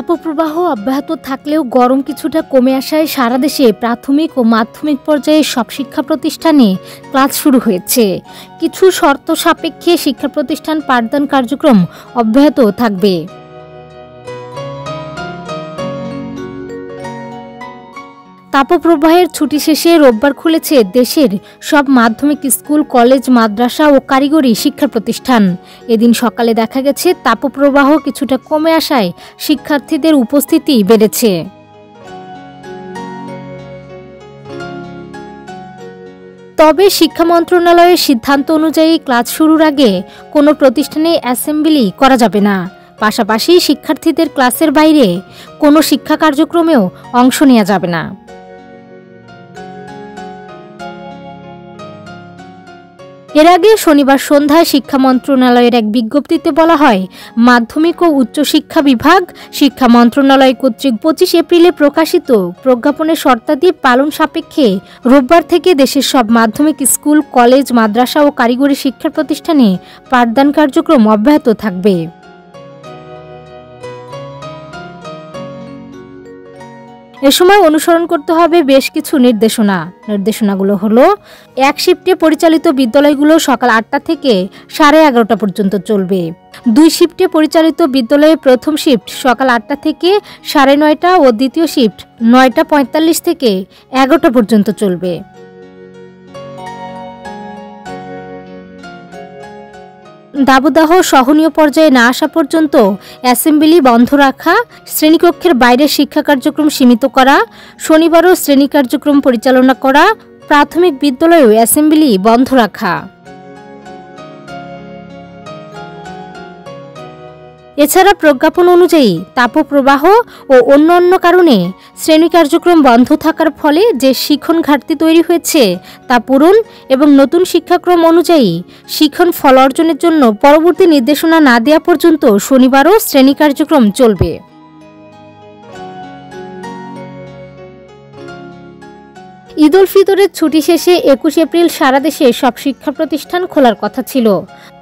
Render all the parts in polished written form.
তাপপ্রবাহ অব্যাহত থাকলেও গরম কিছুটা কমে আসায় সারা দেশে প্রাথমিক ও মাধ্যমিক পর্যায়ে সব শিক্ষা প্রতিষ্ঠানে ক্লাস শুরু হয়েছে। কিছু শর্ত সাপেক্ষে শিক্ষা প্রতিষ্ঠান পাঠদান কার্যক্রম অব্যাহত থাকবে। তাপপ্রবাহের ছুটি শেষে রোববার খুলেছে দেশের সব মাধ্যমিক স্কুল, কলেজ, মাদ্রাসা ও কারিগরি শিক্ষা প্রতিষ্ঠান। এদিন সকালে দেখা গেছে তাপপ্রবাহ কিছুটা কমে আসায় শিক্ষার্থীদের উপস্থিতি বেড়েছে। তবে শিক্ষা মন্ত্রণালয়ের সিদ্ধান্ত অনুযায়ী ক্লাস শুরুর আগে কোনো প্রতিষ্ঠানে অ্যাসেম্বলি করা যাবে না। পাশাপাশি শিক্ষার্থীদের ক্লাসের বাইরে কোনো শিক্ষা কার্যক্রমেও অংশ নেওয়া যাবে না। এর আগে শনিবার সন্ধ্যায় শিক্ষা মন্ত্রণালয়ের এক বিজ্ঞপ্তিতে বলা হয়, মাধ্যমিক ও উচ্চশিক্ষা বিভাগ, শিক্ষা মন্ত্রণালয় কর্তৃক 25 এপ্রিলে প্রকাশিত প্রজ্ঞাপনের শর্তাদি পালন সাপেক্ষে রোববার থেকে দেশের সব মাধ্যমিক স্কুল, কলেজ, মাদ্রাসা ও কারিগরি শিক্ষা প্রতিষ্ঠানে পাঠদান কার্যক্রম অব্যাহত থাকবে। এ সময় অনুসরণ করতে হবে বেশ কিছু নির্দেশনাগুলো হলো, এক শিফটে পরিচালিত বিদ্যালয়গুলো সকাল 8টা থেকে 11:30 পর্যন্ত চলবে। 2 শিফটে পরিচালিত বিদ্যালয়ে প্রথম শিফট সকাল 8টা থেকে 9:30 ও দ্বিতীয় শিফট 9:45 থেকে 11টা পর্যন্ত চলবে। দাবদাহ সহনীয় পর্যায়ে না আসা পর্যন্ত অ্যাসেম্বলি বন্ধ রাখা, শ্রেণীকক্ষের বাইরে শিক্ষা কার্যক্রম সীমিত করা, শনিবারও শ্রেণী কার্যক্রম পরিচালনা করা, প্রাথমিক বিদ্যালয়েও অ্যাসেম্বলি বন্ধ রাখা। এছাড়া প্রজ্ঞাপন অনুযায়ী তাপপ্রবাহ ও অন্যান্য কারণে শ্রেণী কার্যক্রম বন্ধ থাকার ফলে যে শিক্ষণ ঘাটতি তৈরি হয়েছে তা পূরণ এবং নতুন শিক্ষাক্রম অনুযায়ী শিক্ষণ ফল অর্জনের জন্য পরবর্তী নির্দেশনা না দেওয়া পর্যন্ত শনিবারও শ্রেণী কার্যক্রম চলবে। ঈদ উল ফিতরের ছুটি শেষে 21 এপ্রিল সারা দেশে সব শিক্ষা প্রতিষ্ঠান খোলার কথা ছিল।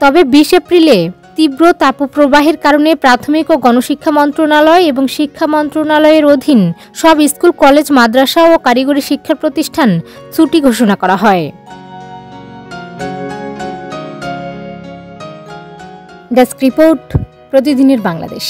তবে 20 এপ্রিলে তীব্র তাপপ্রবাহের কারণে প্রাথমিক ও গণশিক্ষা মন্ত্রণালয় এবং শিক্ষা মন্ত্রণালয়ের অধীন সব স্কুল, কলেজ, মাদ্রাসা ও কারিগরি শিক্ষা প্রতিষ্ঠান ছুটি ঘোষণা করা হয়। ডেস্ক রিপোর্ট, প্রতিদিনের বাংলাদেশ।